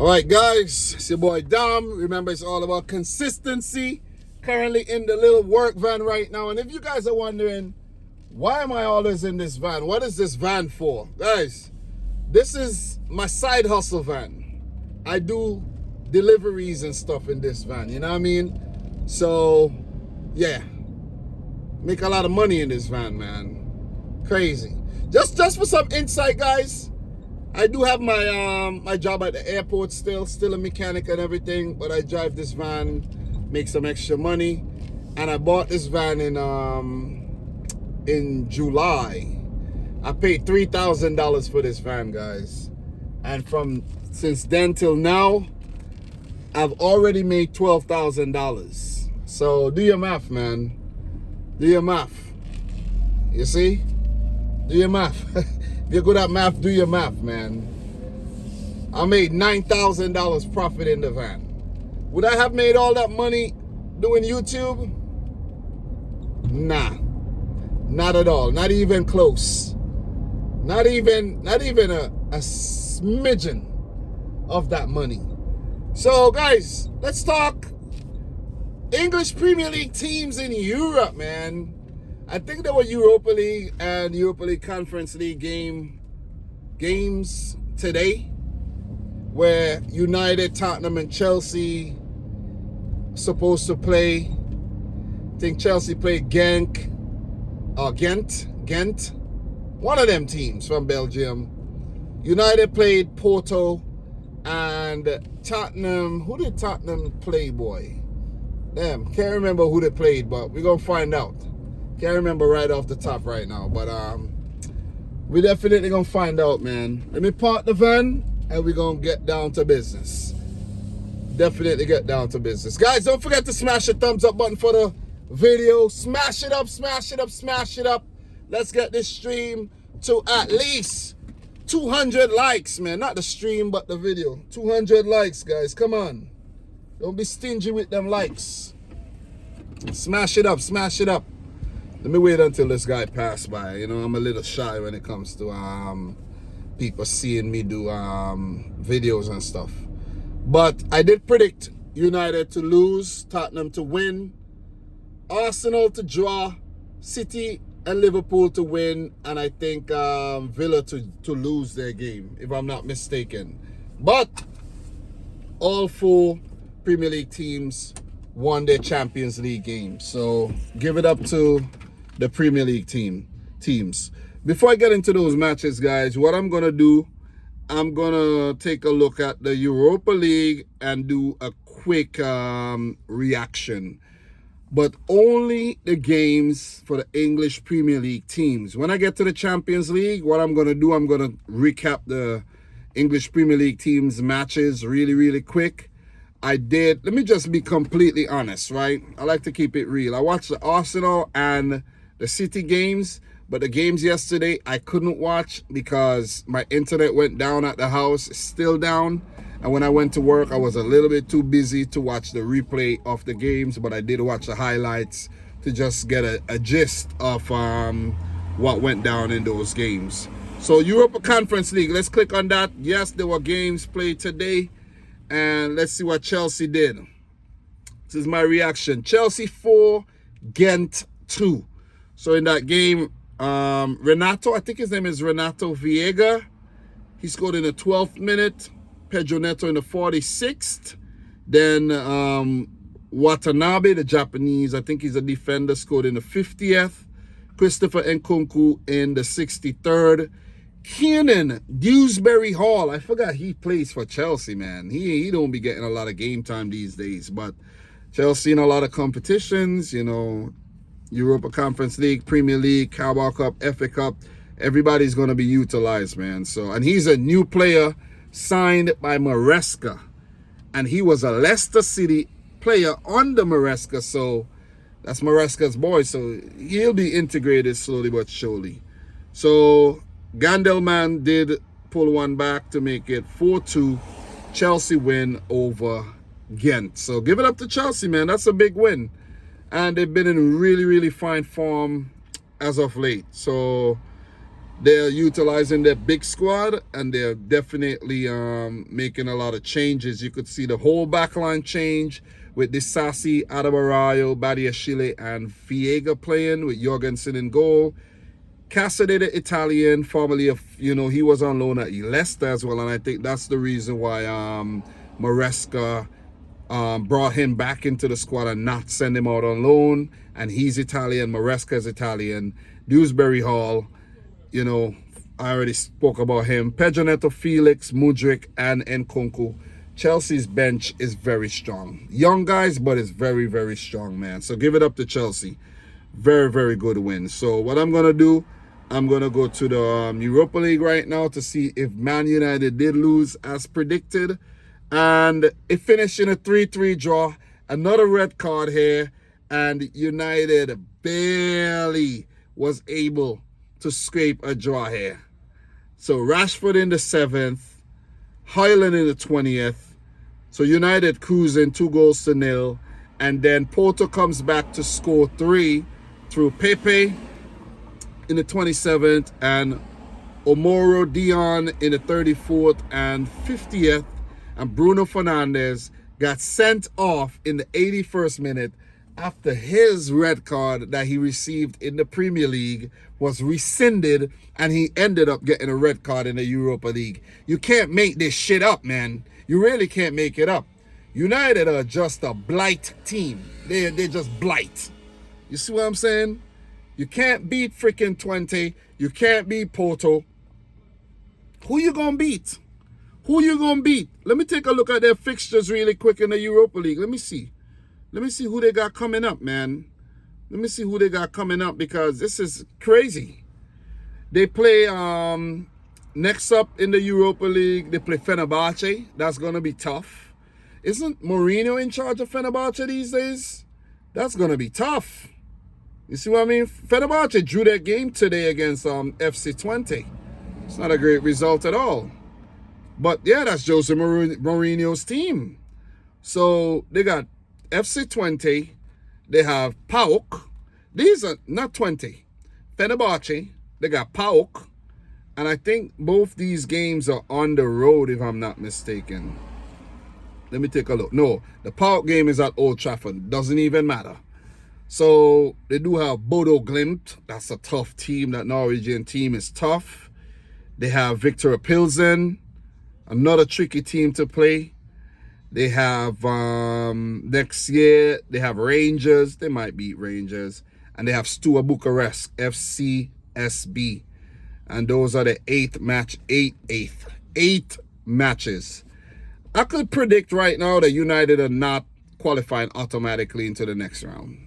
All right, guys, it's your boy Dom. Remember, it's all about consistency. Currently in the little work van right now. And if you guys are wondering, why am I always in this van? What is this van for? Guys, this is my side hustle van. I do deliveries and stuff in this van, you know what I mean? So, yeah. Make a lot of money in this van, man. Crazy. Just for some insight, guys. I do have my my job at the airport still a mechanic and everything, but I drive this van, make some extra money, and I bought this van in July. I paid $3,000 for this van, guys, and since then till now, I've already made $12,000. So do your math, man. Do your math. You see? Do your math. If you're good at math, do your math, man. I made $9,000 profit in the van. Would I have made all that money doing YouTube? Nah. Not at all. Not even close. Not even a smidgen of that money. So, guys, let's talk English Premier League teams in Europe, man. I think there were Europa League and Europa League Conference League games today, where United, Tottenham, and Chelsea supposed to play. I think Chelsea played Ghent. One of them teams from Belgium. United played Porto, and Tottenham. Who did Tottenham play, boy? Damn, can't remember who they played, but we're gonna find out. Can't remember right off the top right now, but we definitely gonna find out, man. Let me park the van and we're gonna get down to business. Definitely get down to business. Guys, don't forget to smash the thumbs up button for the video. Smash it up, smash it up, smash it up. Let's get this stream to at least 200 likes, man. Not the stream, but the video. 200 likes, guys. Come on. Don't be stingy with them likes. Smash it up, smash it up. Let me wait until this guy pass by. You know, I'm a little shy when it comes to people seeing me do videos and stuff. But I did predict United to lose, Tottenham to win, Arsenal to draw, City and Liverpool to win, and I think Villa to lose their game, if I'm not mistaken. But all four Premier League teams won their Champions League games. So give it up to the Premier League teams. Before I get into those matches, guys, what I'm going to do, I'm going to take a look at the Europa League and do a quick reaction. But only the games for the English Premier League teams. When I get to the Champions League, what I'm going to do, I'm going to recap the English Premier League teams matches really, really quick. Let me just be completely honest, right? I like to keep it real. I watched the Arsenal and the City games, but the games yesterday I couldn't watch because my internet went down at the house. It's still down. And when I went to work, I was a little bit too busy to watch the replay of the games, but I did watch the highlights to just get a gist of what went down in those games. So Europa Conference League, let's click on that. Yes, there were games played today. And let's see what Chelsea did. This is my reaction. Chelsea 4, Ghent 2. So in that game, Renato, I think his name is Renato Viega. He scored in the 12th minute. Pedro Neto in the 46th. Then Watanabe, the Japanese, I think he's a defender, scored in the 50th. Christopher Nkunku in the 63rd. Keenan Dewsbury Hall, I forgot he plays for Chelsea, man. He don't be getting a lot of game time these days, but Chelsea in a lot of competitions, you know, Europa Conference League, Premier League, Carabao Cup, FA Cup, everybody's going to be utilized, man. So, and he's a new player signed by Maresca, and he was a Leicester City player under Maresca, so that's Maresca's boy, so he'll be integrated slowly but surely. So Gandelman did pull one back to make it 4-2. Chelsea win over Ghent. So give it up to Chelsea, man. That's a big win. And they've been in really, really fine form as of late. So they're utilizing their big squad, and they're definitely making a lot of changes. You could see the whole backline change with Disasi, Adabarayo, Badiashile, and Viega playing with Jorgensen in goal. Cassidy, the Italian, formerly of, he was on loan at Leicester as well, and I think that's the reason why Maresca brought him back into the squad and not send him out on loan. And he's Italian, Maresca is Italian. Dewsbury Hall, I already spoke about him. Pedro Neto, Felix, Mudryk, and Nkunku. Chelsea's bench is very strong. Young guys, but it's very, very strong, man. So give it up to Chelsea. Very, very good win. So what I'm going to do, I'm going to go to the Europa League right now to see if Man United did lose as predicted. And it finished in a 3-3 draw. Another red card here. And United barely was able to scrape a draw here. So Rashford in the 7th. Højlund in the 20th. So United cruising 2-0. And then Porto comes back to score 3 through Pepe in the 27th and Omoro Dion in the 34th and 50th. And Bruno Fernandes got sent off in the 81st minute after his red card that he received in the Premier League was rescinded, and he ended up getting a red card in the Europa League. You can't make this shit up, man. You really can't make it up. United are just a blight team. They're just blight. You see what I'm saying? You can't beat freaking 20. You can't beat Porto. Who you gonna beat? Who you gonna beat? Let me take a look at their fixtures really quick in the Europa League. Let me see. Let me see who they got coming up, man. Let me see who they got coming up, because this is crazy. They play next up in the Europa League. They play Fenerbahce. That's gonna be tough. Isn't Mourinho in charge of Fenerbahce these days? That's gonna be tough. You see what I mean? Fenerbahce drew their game today against FC 20. It's not a great result at all. But yeah, that's Jose Mourinho's team. So they got FC 20. They have PAOK. These are not 20. Fenerbahce. They got PAOK. And I think both these games are on the road, if I'm not mistaken. Let me take a look. No, the PAOK game is at Old Trafford. Doesn't even matter. So they do have Bodo Glimt. That's a tough team. That Norwegian team is tough. They have Victor Pilsen. Another tricky team to play. They have next year, they have Rangers. They might beat Rangers. And they have Steaua Bucharest, FCSB. And those are the eight matches. I could predict right now that United are not qualifying automatically into the next round.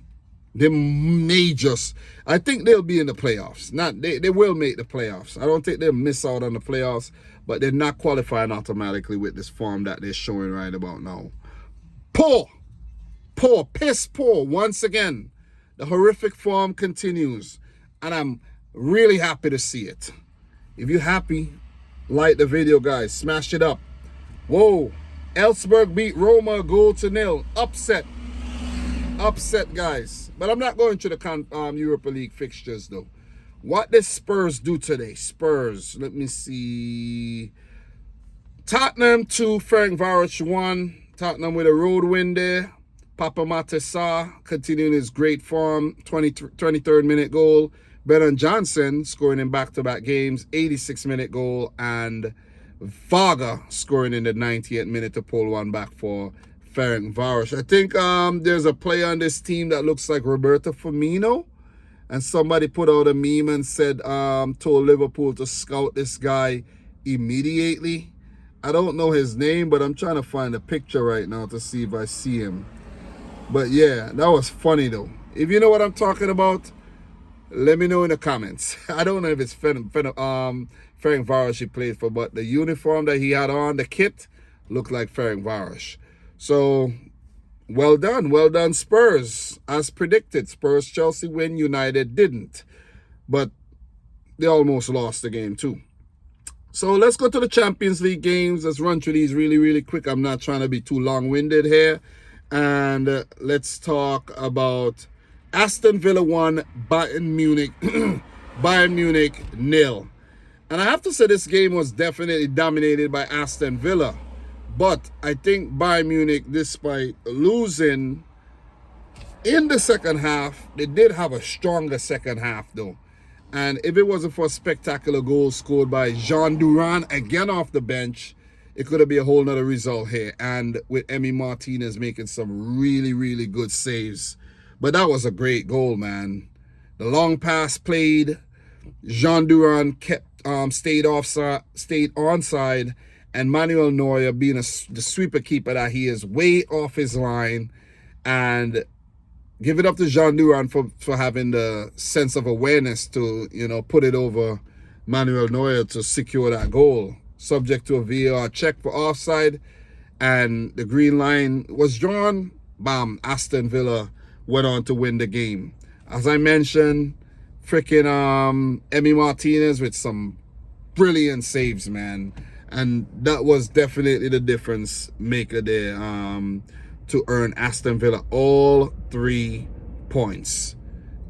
They may just, I think they'll be in the playoffs. They will make the playoffs. I don't think they'll miss out on the playoffs, but they're not qualifying automatically with this form that they're showing right about now. Piss poor once again. The horrific form continues, and I'm really happy to see it. If you're happy, like the video, guys. Smash it up. Whoa. Elfsberg beat Roma 0-0. Upset, guys. But I'm not going to the Europa League fixtures, though. What did Spurs do today? Spurs. Let me see. Tottenham 2, Ferencváros 1. Tottenham with a road win there. Papa Matessa continuing his great form. 23rd minute goal. Brennan Johnson scoring in back-to-back games. 86th-minute goal. And Vaga scoring in the 90th minute to pull one back for Ferencváros. I think there's a player on this team that looks like Roberto Firmino. And somebody put out a meme and said, told Liverpool to scout this guy immediately. I don't know his name, but I'm trying to find a picture right now to see if I see him. But yeah, that was funny though. If you know what I'm talking about, let me know in the comments. I don't know if it's Ferencváros he played for, but the uniform that he had on, the kit, looked like Ferencváros. So, well done Spurs. As predicted, Spurs, Chelsea win, United didn't. But they almost lost the game too. So let's go to the Champions League games. Let's run through these really, really quick. I'm not trying to be too long-winded here. And let's talk about Aston Villa 1, Bayern Munich 0. And I have to say this game was definitely dominated by Aston Villa. But I think Bayern Munich, despite losing in the second half, they did have a stronger second half though. And if it wasn't for a spectacular goal scored by Jean Duran again off the bench, it could have been a whole nother result here. And with Emi Martinez making some really, really good saves. But that was a great goal, man. The long pass played. Jean Duran stayed onside, and Manuel Neuer, being the sweeper keeper that he is, way off his line. And give it up to Jean Duran for having the sense of awareness to, put it over Manuel Neuer to secure that goal. Subject to a VAR check for offside, and the green line was drawn. Bam, Aston Villa went on to win the game. As I mentioned, freaking Emi Martinez with some brilliant saves, man. And that was definitely the difference maker there to earn Aston Villa all 3 points.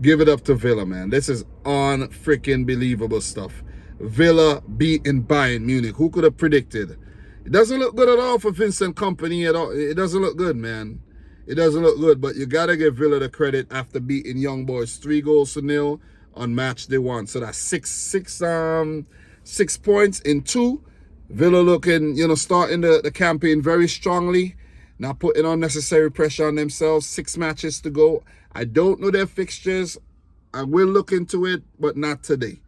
Give it up to Villa, man. This is freaking believable stuff. Villa beating Bayern Munich. Who could have predicted? It doesn't look good at all for Vincent Kompany at all. It doesn't look good, man. It doesn't look good, but you got to give Villa the credit after beating Young Boys 3-0 on match day 1. So that's 6 points in 2. Villa looking, starting the campaign very strongly. Not putting unnecessary pressure on themselves. 6 matches to go. I don't know their fixtures. I will look into it, but not today.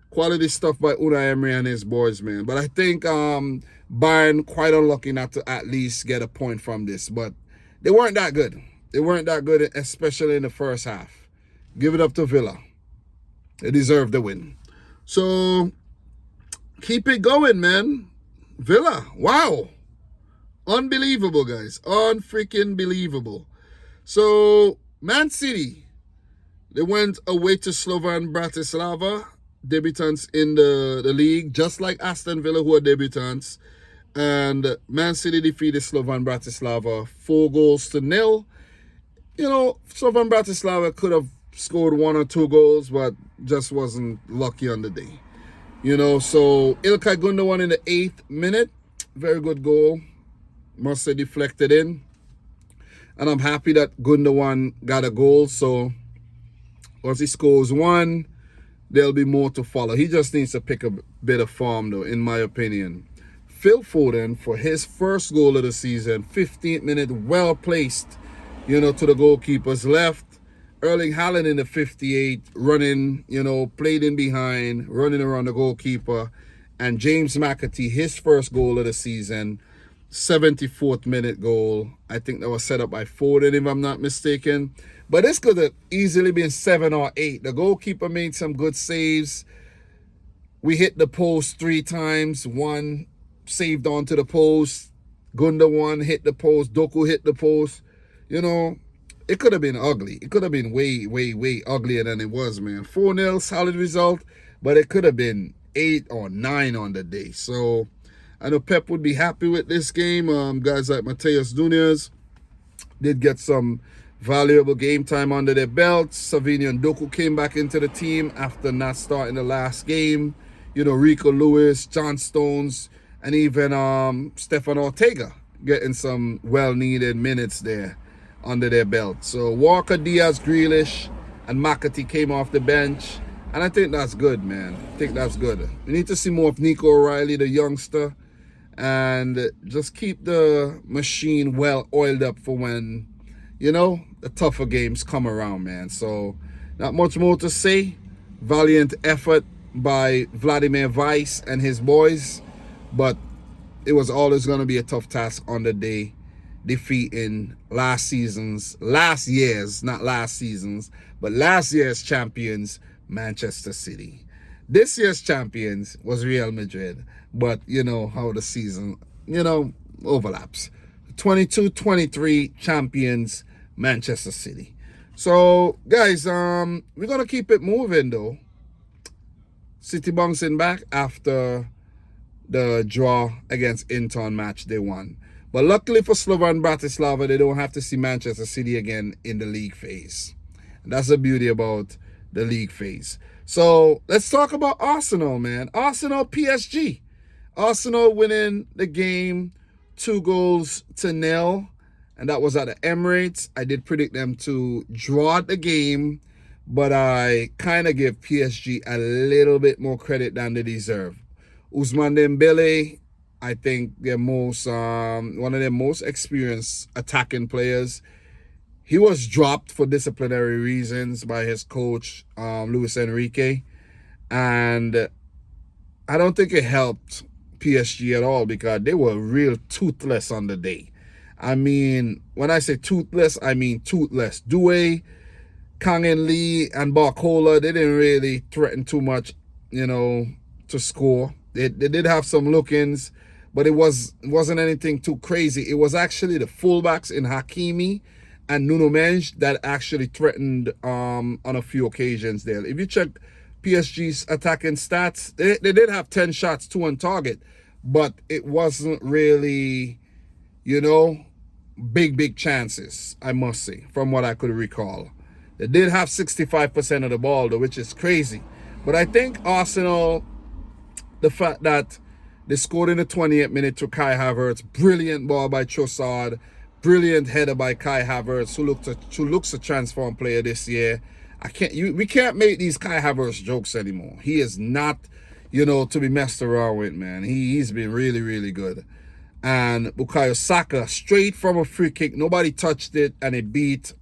Quality stuff by Unai Emery and his boys, man. But I think Bayern quite unlucky not to at least get a point from this. But they weren't that good. They weren't that good, especially in the first half. Give it up to Villa. They deserve the win. So keep it going, man. Villa, wow. Unbelievable, guys. Unfreaking believable. So Man City, they went away to Slovan Bratislava, debutants in the league, just like Aston Villa, who are debutants. And Man City defeated Slovan Bratislava 4-0. Slovan Bratislava could have scored 1 or 2 goals, but just wasn't lucky on the day. So Ilkay Gundogan in the 8th minute, very good goal. Must say deflected in. And I'm happy that Gundogan got a goal. So once he scores 1, there'll be more to follow. He just needs to pick a bit of form, though, in my opinion. Phil Foden, for his first goal of the season, 15th minute, well placed, to the goalkeeper's left. Erling Haaland in the 58th, running, played in behind, running around the goalkeeper. And James McAtee, his first goal of the season, 74th minute goal. I think that was set up by Foden, if I'm not mistaken. But this could have easily been 7 or 8. The goalkeeper made some good saves. We hit the post 3 times. 1 saved onto the post. Gundogan hit the post. Doku hit the post. It could have been ugly. It could have been way, way, way uglier than it was, man. 4-0, solid result. But it could have been 8 or 9 on the day. So I know Pep would be happy with this game. Guys like Mateus Nunes did get some valuable game time under their belts. Savinho and Doku came back into the team after not starting the last game. Rico Lewis, John Stones, and even Stefan Ortega getting some well-needed minutes there under their belt. So Walker, Diaz, Grealish, and McAtee came off the bench. And I think that's good, man. I think that's good. We need to see more of Nico O'Reilly, the youngster, and just keep the machine well oiled up for when, the tougher games come around, man. So not much more to say. Valiant effort by Vladimir Weiss and his boys, but it was always going to be a tough task on the day, defeating last year's champions, Manchester City. This year's champions was Real Madrid, but you know how the season, overlaps. 22-23 champions, Manchester City. So, guys, we're going to keep it moving, though. City bouncing back after the draw against Inter on match day 1. But luckily for Slovan Bratislava, they don't have to see Manchester City again in the league phase. And that's the beauty about the league phase. So let's talk about Arsenal, man. Arsenal PSG. Arsenal winning the game 2-0, and that was at the Emirates. I did predict them to draw the game, but I kind of give PSG a little bit more credit than they deserve. Ousmane Dembele, I think they're one of their most experienced attacking players. He was dropped for disciplinary reasons by his coach, Luis Enrique, and I don't think it helped PSG at all because they were real toothless on the day. I mean, when I say toothless, I mean toothless. Doué, Kang and Lee, and Barcola, they didn't really threaten too much, to score. They did have some look-ins, but it wasn't anything too crazy. It was actually the fullbacks in Hakimi and Nuno Mendes that actually threatened on a few occasions there. If you check PSG's attacking stats, they did have 10 shots, 2 on target, but it wasn't really, big chances, I must say, from what I could recall. They did have 65% of the ball, though, which is crazy. But I think Arsenal, the fact that they scored in the 28th minute to Kai Havertz, brilliant ball by Trossard, brilliant header by Kai Havertz, who looks a transformed player this year. We can't make these Kai Havertz jokes anymore. He is not, to be messed around with, man. He's been really, really good. And Bukayo Saka, straight from a free kick, nobody touched it, and it beat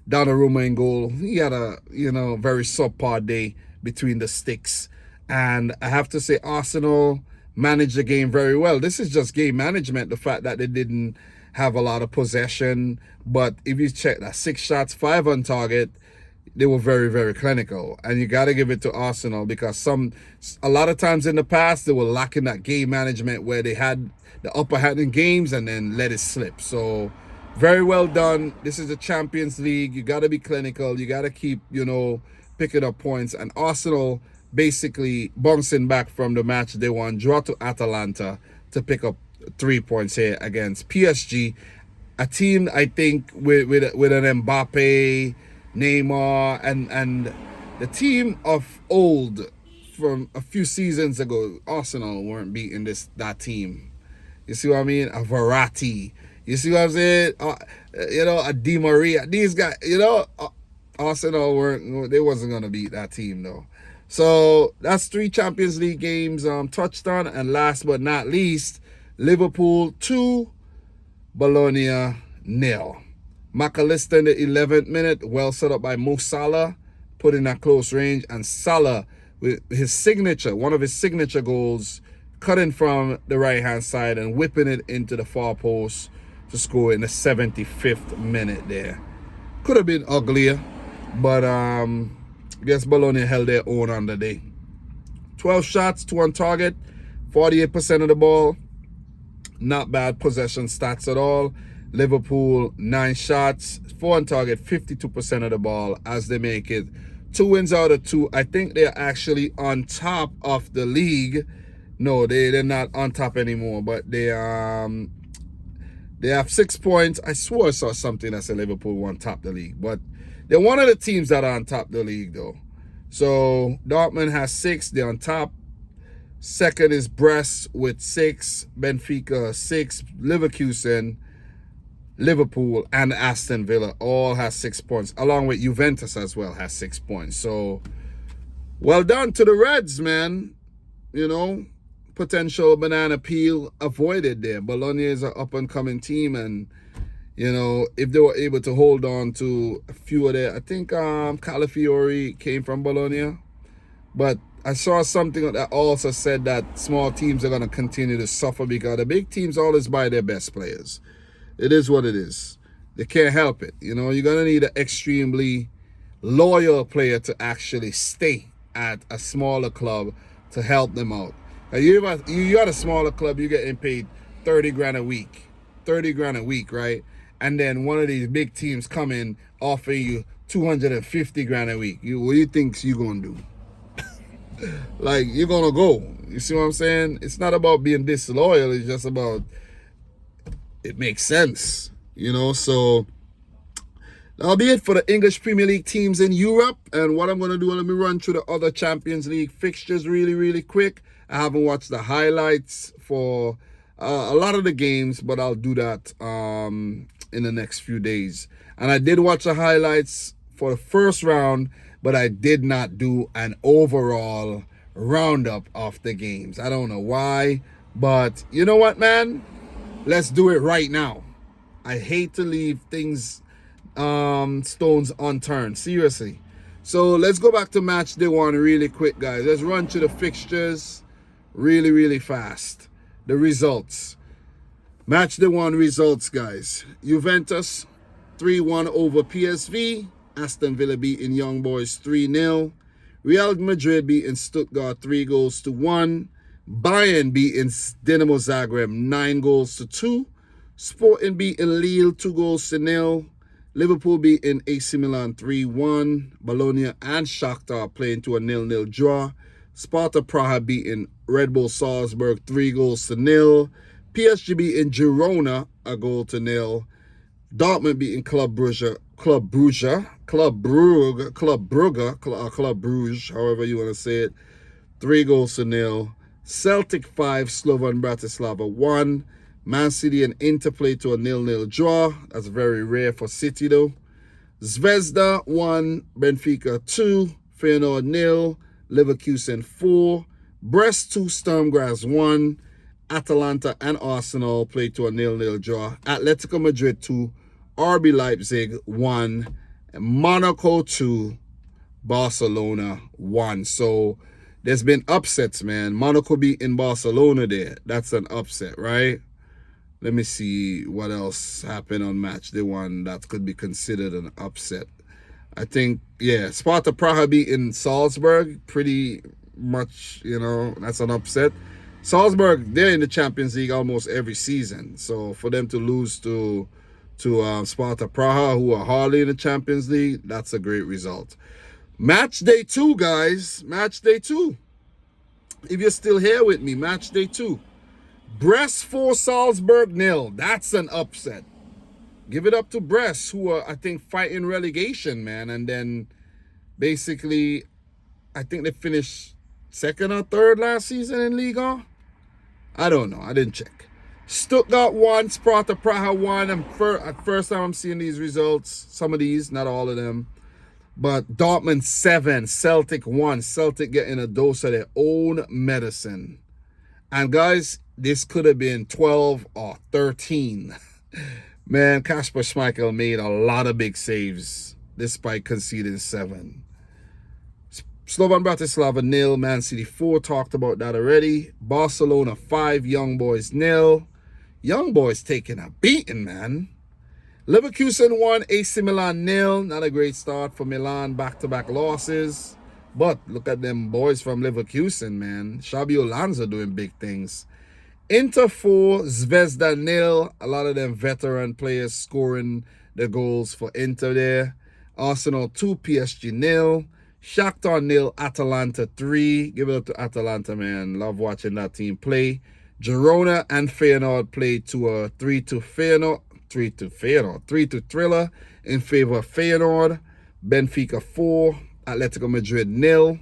Donnarumma in goal. He had a, very subpar day between the sticks. And I have to say, Arsenal managed the game very well. This is just game management, the fact that they didn't have a lot of possession. But if you check that, 6 shots, 5 on target, they were very, very clinical. And you got to give it to Arsenal because a lot of times in the past, they were lacking that game management where they had the upper hand in games and then let it slip. So very well done. This is the Champions League. You got to be clinical. You got to keep, picking up points. And Arsenal basically bouncing back from the match they won, draw to Atalanta to pick up 3 points here against PSG. A team, I think, with an Mbappe, Neymar, and the team of old from a few seasons ago, Arsenal weren't beating that team. You see what I mean? A Verratti. You see what I'm saying? A Di Maria. These guys, Arsenal wasn't going to beat that team, though. So that's 3 Champions League games touched on. And last but not least, Liverpool 2, Bologna 0. McAllister in the 11th minute, well set up by Mo Salah, put in at close range. And Salah, with his signature, one of his signature goals, cutting from the right-hand side and whipping it into the far post to score in the 75th minute there. Could have been uglier, but I guess Bologna held their own on the day. 12 shots, 2 on target, 48% of the ball. Not bad possession stats at all. Liverpool, 9 shots, 4 on target, 52% of the ball as they make it 2 wins out of 2. I think they're actually on top of the league. No, they're not on top anymore, but they have 6 points. I swore I saw something that said Liverpool won top the league, but they're one of the teams that are on top the league, though. So Dortmund has 6. They're on top. Second is Brest with 6. Benfica 6. Leverkusen, Liverpool, and Aston Villa all has 6 points, along with Juventus as well has 6 points. So well done to the Reds, man. Potential banana peel avoided there. Bologna is an up-and-coming team, and if they were able to hold on to a few of their, I think Calafiori came from Bologna, but I saw something that also said that small teams are going to continue to suffer because the big teams always buy their best players. It is what it is. They can't help it. You're going to need an extremely loyal player to actually stay at a smaller club to help them out. You're at a smaller club, you're getting paid 30 grand a week. 30 grand a week, right? And then one of these big teams come in, offer you 250 grand a week. What do you think you're going to do? Like, you're going to go. You see what I'm saying? It's not about being disloyal. It's just about, it makes sense. So That'll be it for the English Premier League teams in Europe. And what I'm going to do, let me run through the other Champions League fixtures really quick. I haven't watched the highlights for a lot of the games, but I'll do that in the next few days. And I did watch the highlights for the first round, but I did not do an overall roundup of the games. I don't know why, but you know what, man? Let's do it right now. I hate to leave things stones unturned, seriously. So let's go back to match day one really quick, guys. Let's run through the fixtures really fast. The results. Match day one results, guys. Juventus 3-1 over PSV. Aston Villa beating Young Boys 3-0. Real Madrid beating Stuttgart 3-1. Bayern beating Dinamo Zagreb 9-2. Sporting beating Lille 2-0. Liverpool beating AC Milan 3-1. Bologna and Shakhtar playing to a 0-0 draw. Sparta Praha beating Red Bull Salzburg 3-0. PSG beating Girona 1-0. Dortmund beating Club Brugge, however you want to say it, 3-0. Celtic 5, Slovan Bratislava 1. Man City and Inter play to a 0-0 draw. That's very rare for City though. Zvezda 1, Benfica 2, Feyenoord 0, Leverkusen 4, Brest 2, Sturm Graz 1, Atalanta and Arsenal play to a 0-0 draw. Atletico Madrid 2, RB Leipzig 1, Monaco 2, Barcelona 1. So there's been upsets, man. Monaco beating Barcelona there. That's an upset, right? Let me see what else happened on match day one that could be considered an upset. I think, yeah, Sparta Praha beating Salzburg, pretty much, that's an upset. Salzburg, they're in the Champions League almost every season. So for them to lose to Sparta Praha, who are hardly in the Champions League, that's a great result. Match day 2, guys. Match day 2. If you're still here with me, match day 2. Brest 4, Salzburg 0. That's an upset. Give it up to Brest, who are, I think, fighting relegation, man. And then basically, I think they finished second or third last season in Liga. I don't know. I didn't check. Stuttgart 1, Sparta Praha 1. First time I'm seeing these results. Some of these, not all of them. But Dortmund 7, Celtic 1. Celtic getting a dose of their own medicine. And guys, this could have been 12 or 13. Man, Kasper Schmeichel made a lot of big saves despite conceding 7. Slovan Bratislava 0, Man City 4. Talked about that already. Barcelona 5, Young Boys 0. Young Boys taking a beating, man. Leverkusen 1, AC Milan 0. Not a great start for Milan. Back-to-back losses. But look at them boys from Leverkusen, man. Xabi Alonso doing big things. Inter 4, Zvezda 0. A lot of them veteran players scoring the goals for Inter there. Arsenal 2, PSG 0. Shakhtar 0, Atalanta 3. Give it up to Atalanta, man. Love watching that team play. Girona and Feyenoord played to a 3-2 Feyenoord. 3-2 thriller in favor of Feyenoord. Benfica 4, Atletico Madrid 0.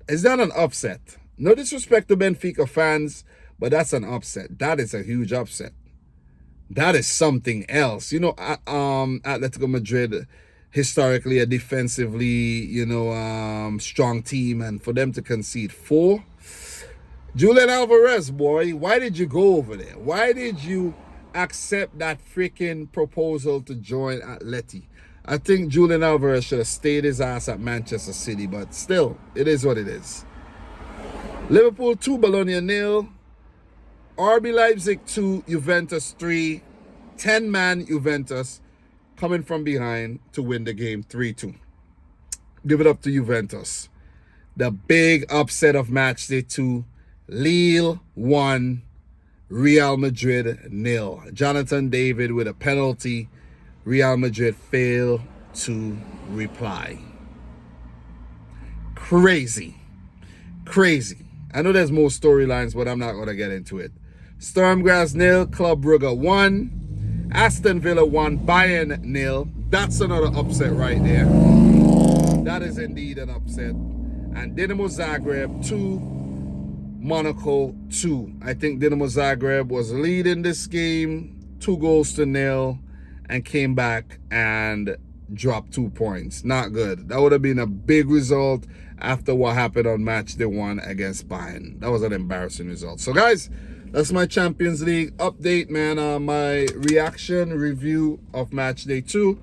Is that an upset? No disrespect to Benfica fans, but that's an upset. That is a huge upset. That is something else. Atletico Madrid, historically a defensively, strong team, and for them to concede 4. Julian Alvarez, boy, why did you go over there? Why did you accept that freaking proposal to join Atleti? I think Julian Alvarez should have stayed his ass at Manchester City, but still, it is what it is. Liverpool 2, Bologna 0. RB Leipzig 2, Juventus 3. 10-man Juventus coming from behind to win the game 3-2. Give it up to Juventus. The big upset of match day 2. Lille 1, Real Madrid 0. Jonathan David with a penalty. Real Madrid failed to reply. Crazy. I know there's more storylines, but I'm not going to get into it. Sturm Graz 0, Club Brugge 1. Aston Villa 1, Bayern 0. That's another upset right there. That is indeed an upset. And Dinamo Zagreb 2, Monaco 2. I think Dinamo Zagreb was leading this game 2-0, and came back and dropped 2 points. Not good. That would have been a big result after what happened on match day 1 against Bayern. That was an embarrassing result. So guys, that's my Champions League update, man. My reaction review of match day 2.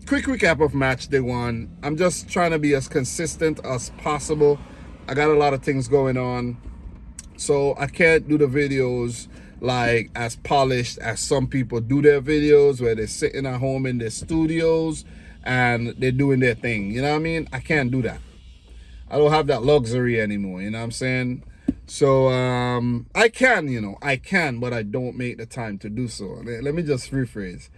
Quick recap of match day 1. I'm just trying to be as consistent as possible. I got a lot of things going on, so I can't do the videos like as polished as some people do their videos, where they're sitting at home in their studios and they're doing their thing. You know what I mean? I can't do that. I don't have that luxury anymore. You know what I'm saying? So I can, but I don't make the time to do so. Let me just rephrase.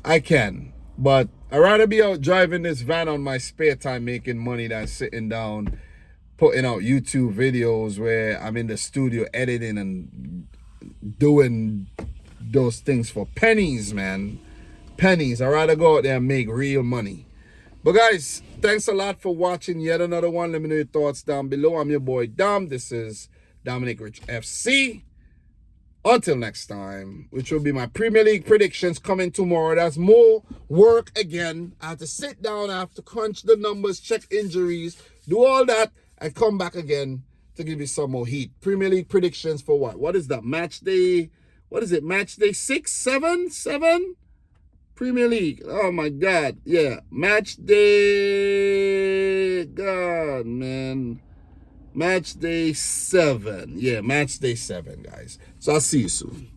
I can, but I'd rather be out driving this van on my spare time making money than sitting down putting out YouTube videos where I'm in the studio editing and doing those things for pennies, man. Pennies. I'd rather go out there and make real money. But guys, thanks a lot for watching yet another one. Let me know your thoughts down below. I'm your boy Dom. This is Dominic Rich FC. Until next time, which will be my Premier League predictions coming tomorrow. That's more work again. I have to sit down, I have to crunch the numbers, check injuries, do all that, and come back again to give you some more heat. Premier League predictions for what? What is that? Match day, what is it? Match day 6, 7? Premier League. Oh my God. Yeah. Match day. God, man. Match day 7. Yeah, match day 7, guys. So I'll see you soon.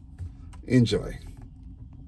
Enjoy.